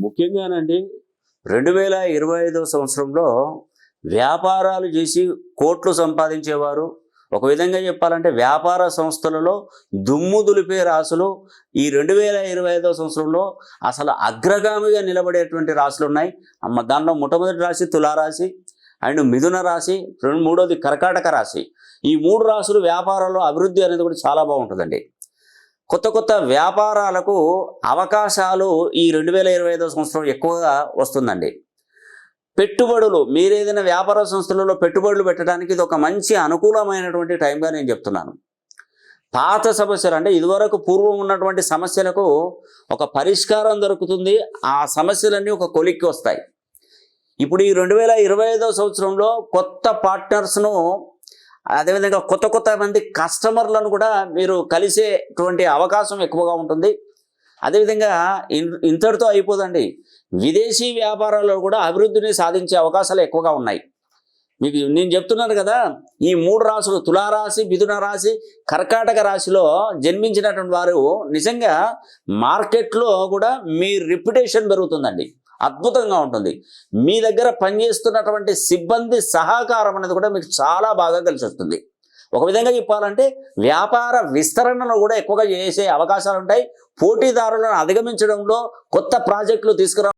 ముఖ్యంగానండి 2025 సంవత్సరంలో వ్యాపారాలు చేసి కోట్లు సంపాదించేవారు, ఒక విధంగా చెప్పాలంటే వ్యాపార సంస్థలలో దుమ్ము దులిపే రాసులు ఈ 2025 సంవత్సరంలో అసలు అగ్రగామిగా నిలబడేటువంటి రాశులు ఉన్నాయి. దానిలో మొట్టమొదటి రాశి తులారాశి అండ్ మిథున రాశి, మూడోది కర్కాటక రాశి. ఈ మూడు రాశులు వ్యాపారంలో అభివృద్ధి అనేది కూడా చాలా బాగుంటుందండి. కొత్త కొత్త వ్యాపారాలకు అవకాశాలు ఈ 2025 సంవత్సరం ఎక్కువగా వస్తుందండి. పెట్టుబడులు, మీరు ఏదైనా వ్యాపార సంస్థలలో పెట్టుబడులు పెట్టడానికి ఇది ఒక మంచి అనుకూలమైనటువంటి టైంగా నేను చెప్తున్నాను. పాత సమస్యలు అంటే ఇదివరకు పూర్వం ఉన్నటువంటి సమస్యలకు ఒక పరిష్కారం దొరుకుతుంది. ఆ సమస్యలన్నీ ఒక కొలిక్కి వస్తాయి. ఇప్పుడు ఈ 2025 సంవత్సరంలో కొత్త పార్ట్నర్స్ను, అదేవిధంగా కొత్త కొత్త మంది కస్టమర్లను కూడా మీరు కలిసేటువంటి అవకాశం ఎక్కువగా ఉంటుంది. అదేవిధంగా ఇంతటితో అయిపోదండి, విదేశీ వ్యాపారాల్లో కూడా అభివృద్ధిని సాధించే అవకాశాలు ఎక్కువగా ఉన్నాయి. మీకు నేను చెప్తున్నాను కదా, ఈ మూడు రాశులు తులారాశి, మిథున రాశి, కర్కాటక రాశిలో జన్మించినటువంటి వారు నిజంగా మార్కెట్లో కూడా మీ రెప్యుటేషన్ పెరుగుతుందండి, అద్భుతంగా ఉంటుంది. మీ దగ్గర పనిచేస్తున్నటువంటి సిబ్బంది సహకారం అనేది కూడా మీకు చాలా బాగా కలిసి వస్తుంది. ఒక విధంగా చెప్పాలంటే వ్యాపార విస్తరణలో కూడా ఎక్కువగా చేసే అవకాశాలు ఉంటాయి. పోటీదారులను అధిగమించడంలో, కొత్త ప్రాజెక్టులు తీసుకురా